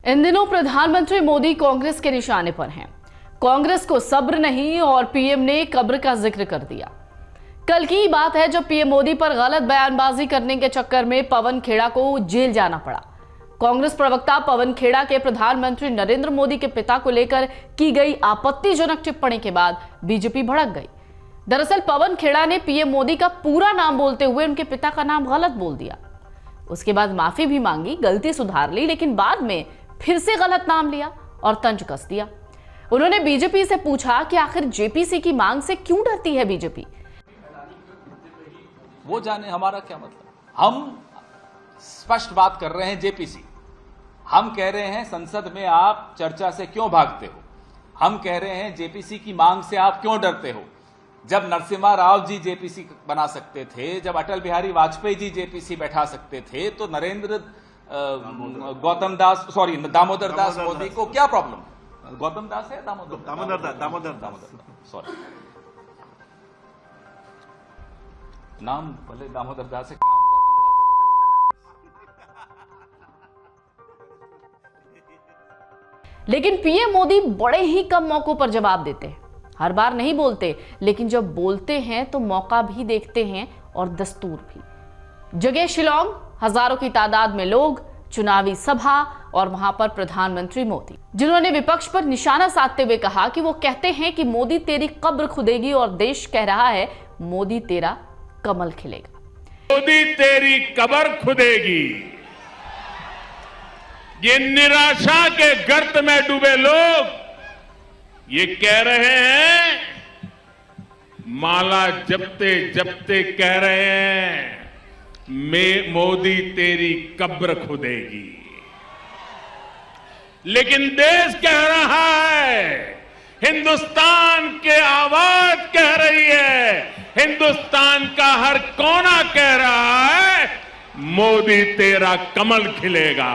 इन दिनों प्रधानमंत्री मोदी कांग्रेस के निशाने पर हैं। कांग्रेस को सब्र नहीं और पीएम ने कब्र का जिक्र कर दिया। कल की बात है जब पीएम मोदी पर गलत बयानबाजी करने के चक्कर में पवन खेड़ा को जेल जाना पड़ा। कांग्रेस प्रवक्ता पवन खेड़ा के प्रधानमंत्री नरेंद्र मोदी के पिता को लेकर की गई आपत्तिजनक टिप्पणी के बाद बीजेपी भड़क गई। दरअसल पवन खेड़ा ने पीएम मोदी का पूरा नाम बोलते हुए उनके पिता का नाम गलत बोल दिया। उसके बाद माफी भी मांगी, गलती सुधार ली, लेकिन बाद में फिर से गलत नाम लिया और तंज कस दिया। उन्होंने बीजेपी से पूछा कि आखिर जेपीसी की मांग से क्यों डरती है बीजेपी। वो जाने हमारा क्या मतलब। हम स्पष्ट बात कर रहे हैं जेपीसी। हम कह रहे हैं संसद में आप चर्चा से क्यों भागते हो। हम कह रहे हैं जेपीसी की मांग से आप क्यों डरते हो। जब नरसिम्हा राव जी जेपीसी बना सकते थे, जब अटल बिहारी वाजपेयी जी जेपीसी बैठा सकते थे, तो नरेंद्र दामोदर दास मोदी को क्या प्रॉब्लम। गौतम दास है दामोदर सॉरी, नाम भले दामोदर दास है, काम लेकिन पीएम मोदी बड़े ही कम मौकों पर जवाब देते हैं। हर बार नहीं बोलते, लेकिन जब बोलते हैं तो मौका भी देखते हैं और दस्तूर भी। जगह शिलांग, हजारों की तादाद में लोग, चुनावी सभा और वहां पर प्रधानमंत्री मोदी, जिन्होंने विपक्ष पर निशाना साधते हुए कहा कि वो कहते हैं कि मोदी तेरी कब्र खुदेगी और देश कह रहा है मोदी तेरा कमल खिलेगा। मोदी तेरी कब्र खुदेगी। ये निराशा के गर्त में डूबे लोग ये कह रहे हैं, माला जपते जपते कह रहे हैं मोदी तेरी कब्र खुदेगी। लेकिन देश कह रहा है, हिंदुस्तान के आवाज कह रही है, हिंदुस्तान का हर कोना कह रहा है मोदी तेरा कमल खिलेगा,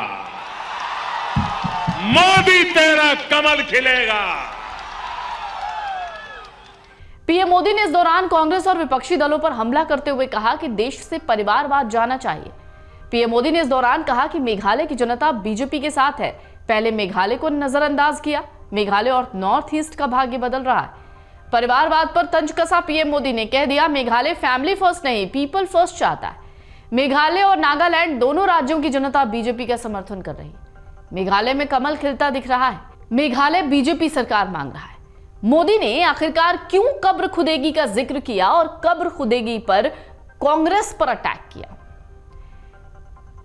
मोदी तेरा कमल खिलेगा। पीएम मोदी ने इस दौरान कांग्रेस और विपक्षी दलों पर हमला करते हुए कहा कि देश से परिवारवाद जाना चाहिए। पीएम मोदी ने इस दौरान कहा कि मेघालय की जनता बीजेपी के साथ है। पहले मेघालय को नजरअंदाज किया, मेघालय और नॉर्थ ईस्ट का भाग्य बदल रहा है। परिवारवाद पर तंज कसा पीएम मोदी ने, कह दिया मेघालय फैमिली फर्स्ट नहीं पीपल फर्स्ट चाहता है। मेघालय और नागालैंड दोनों राज्यों की जनता बीजेपी का समर्थन कर रही है। मेघालय में कमल खिलता दिख रहा है। मेघालय बीजेपी सरकार मांग रहा है। मोदी ने आखिरकार क्यों कब्र खुदेगी का जिक्र किया और कब्र खुदेगी पर कांग्रेस पर अटैक किया।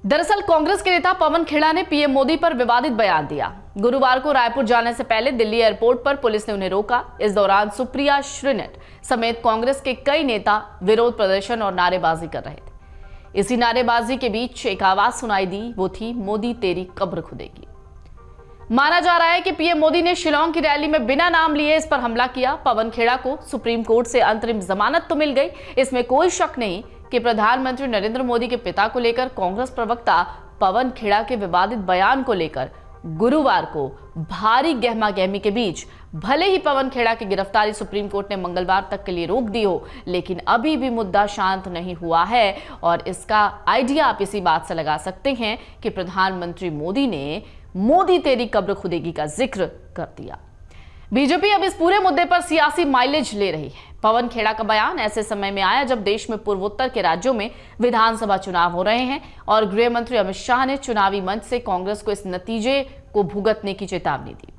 दरअसल कांग्रेस के नेता पवन खेड़ा ने पीएम मोदी पर विवादित बयान दिया। गुरुवार को रायपुर जाने से पहले दिल्ली एयरपोर्ट पर पुलिस ने उन्हें रोका। इस दौरान सुप्रिया श्रीनेट समेत कांग्रेस के कई नेता विरोध प्रदर्शन और नारेबाजी कर रहे थे। इसी नारेबाजी के बीच एक आवाज सुनाई दी, वो थी मोदी तेरी कब्र खुदेगी। माना जा रहा है कि पीएम मोदी ने शिलांग की रैली में बिना नाम लिए इस पर हमला किया। पवन खेड़ा को सुप्रीम कोर्ट से अंतरिम जमानत तो मिल गई, इसमें कोई शक नहीं कि प्रधानमंत्री नरेंद्र मोदी के पिता को लेकर कांग्रेस प्रवक्ता पवन खेड़ा के विवादित बयान को लेकर गुरुवार को भारी गहमागहमी के बीच भले ही पवन खेड़ा की गिरफ्तारी सुप्रीम कोर्ट ने मंगलवार तक के लिए रोक दी हो, लेकिन अभी भी मुद्दा शांत नहीं हुआ है। और इसका आइडिया आप इसी बात से लगा सकते हैं कि प्रधानमंत्री मोदी ने मोदी तेरी कब्र खुदेगी का जिक्र कर दिया। बीजेपी अब इस पूरे मुद्दे पर सियासी माइलेज ले रही है। पवन खेड़ा का बयान ऐसे समय में आया जब देश में पूर्वोत्तर के राज्यों में विधानसभा चुनाव हो रहे हैं और गृह मंत्री अमित शाह ने चुनावी मंच से कांग्रेस को इस नतीजे को भुगतने की चेतावनी दी।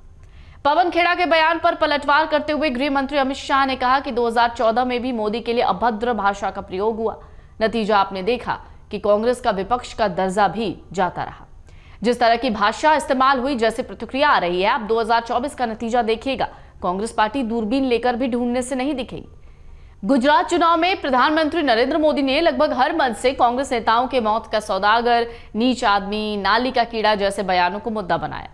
पवन खेड़ा के बयान पर पलटवार करते हुए गृह मंत्री अमित शाह ने कहा कि 2014 में भी मोदी के लिए अभद्र भाषा का प्रयोग हुआ। नतीजा आपने देखा कि कांग्रेस का विपक्ष का दर्जा भी जाता रहा। जिस तरह की भाषा इस्तेमाल हुई, जैसे प्रतिक्रिया आ रही है, आप 2024 का नतीजा देखिएगा। कांग्रेस पार्टी दूरबीन लेकर भी ढूंढने से नहीं दिखेगी। गुजरात चुनाव में प्रधानमंत्री नरेंद्र मोदी ने लगभग हर मंच से कांग्रेस नेताओं के मौत का सौदागर, नीच आदमी, नाली का कीड़ा जैसे बयानों को मुद्दा बनाया।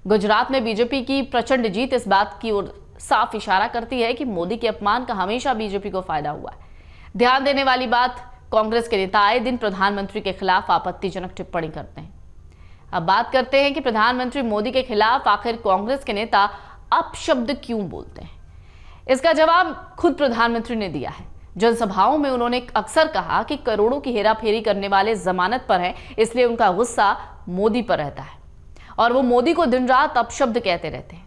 गुजरात में बीजेपी की प्रचंड जीत इस बात की ओर साफ इशारा करती है कि मोदी के अपमान का हमेशा बीजेपी को फायदा हुआ है। ध्यान देने वाली बात, कांग्रेस के नेता आए दिन प्रधानमंत्री के खिलाफ आपत्तिजनक टिप्पणी करते हैं। अब बात करते हैं कि प्रधानमंत्री मोदी के खिलाफ आखिर कांग्रेस के नेता अपशब्द क्यों बोलते हैं। इसका जवाब खुद प्रधानमंत्री ने दिया है। जनसभाओं में उन्होंने अक्सर कहा कि करोड़ों की हेराफेरी करने वाले जमानत पर हैं, इसलिए उनका गुस्सा मोदी पर रहता है। और वो मोदी को दिन रात अपशब्द कहते रहते हैं।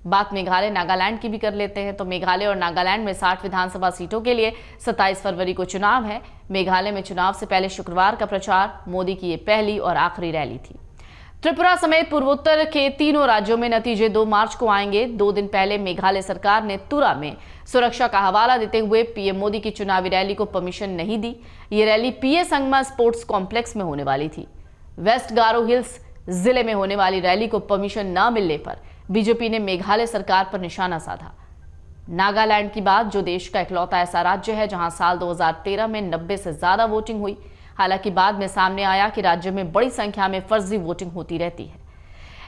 बात मेघालय नागालैंड की भी कर लेते हैं। तो मेघालय और नागालैंड में 60 विधानसभा सीटों के लिए 27 फरवरी को चुनाव है। मेघालय में चुनाव से पहले शुक्रवार का प्रचार मोदी की ये पहली और आखिरी रैली थी। त्रिपुरा समेत पूर्वोत्तर के तीनों राज्यों में नतीजे 2 मार्च को आएंगे। 2 दिन पहले मेघालय सरकार ने तुरा में सुरक्षा का हवाला देते हुए पीएम मोदी की चुनावी रैली को परमिशन नहीं दी। ये रैली पीए संगमा स्पोर्ट्स कॉम्प्लेक्स में होने वाली थी। वेस्ट गारो हिल्स जिले में होने वाली रैली को परमिशन न मिलने पर बीजेपी ने मेघालय सरकार पर निशाना साधा। नागालैंड की बात, जो देश का इकलौता ऐसा राज्य है जहां साल 2013 में 90 से ज्यादा वोटिंग हुई। हालांकि बाद में सामने आया कि राज्य में बड़ी संख्या में फर्जी वोटिंग होती रहती है।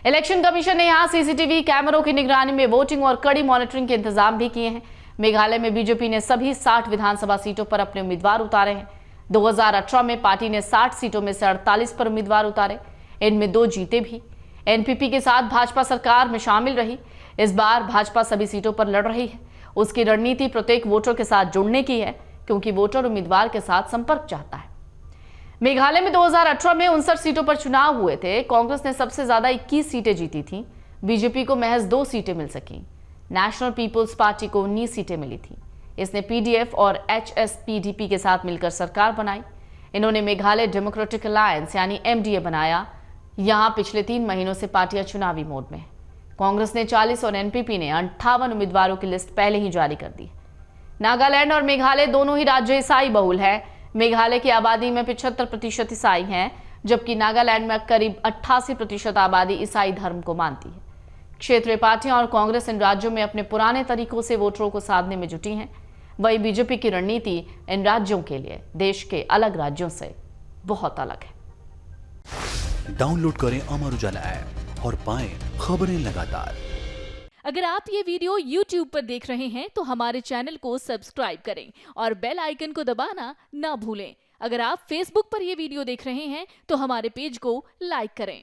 इलेक्शन कमीशन ने यहां सीसीटीवी कैमरों की निगरानी में वोटिंग और कड़ी मॉनिटरिंग के इंतजाम भी किए हैं। मेघालय में बीजेपी ने सभी 60 विधानसभा सीटों पर अपने उम्मीदवार उतारे हैं। 2018 में पार्टी ने 60 सीटों में से 48 पर उम्मीदवार उतारे, इनमें 2 जीते भी। एनपीपी के साथ भाजपा सरकार में शामिल रही। इस बार भाजपा सभी सीटों पर लड़ रही है। उसकी रणनीति प्रत्येक वोटर के साथ जुड़ने की है, क्योंकि वोटर उम्मीदवार के साथ संपर्क चाहता है। मेघालय में 2018 में 59 सीटों पर चुनाव हुए थे। कांग्रेस ने सबसे ज्यादा 21 सीटें जीती थी। बीजेपी को महज 2 सीटें मिल सकी। नेशनल पीपुल्स पार्टी को 19 सीटें मिली थी। इसने पीडीएफ और एचएसपीडीपी के साथ मिलकर सरकार बनाई। इन्होंने मेघालय डेमोक्रेटिक अलायंस यानी एमडीए बनाया। यहां पिछले 3 महीनों से पार्टियां चुनावी मोड में हैं। कांग्रेस ने 40 और एनपीपी ने 58 उम्मीदवारों की लिस्ट पहले ही जारी कर दी। नागालैंड और मेघालय दोनों ही राज्य ईसाई बहुल है। मेघालय की आबादी में 75% ईसाई हैं, जबकि नागालैंड में करीब 88% आबादी ईसाई धर्म को मानती है। क्षेत्रीय पार्टियां और कांग्रेस इन राज्यों में अपने पुराने तरीकों से वोटरों को साधने में जुटी हैं। वही बीजेपी की रणनीति इन राज्यों के लिए देश के अलग राज्यों से बहुत अलग है। डाउनलोड करें अमर उजाला ऐप और पाएं खबरें लगातार। अगर आप ये वीडियो YouTube पर देख रहे हैं तो हमारे चैनल को सब्सक्राइब करें और बेल आइकन को दबाना ना भूलें। अगर आप Facebook पर ये वीडियो देख रहे हैं तो हमारे पेज को लाइक करें।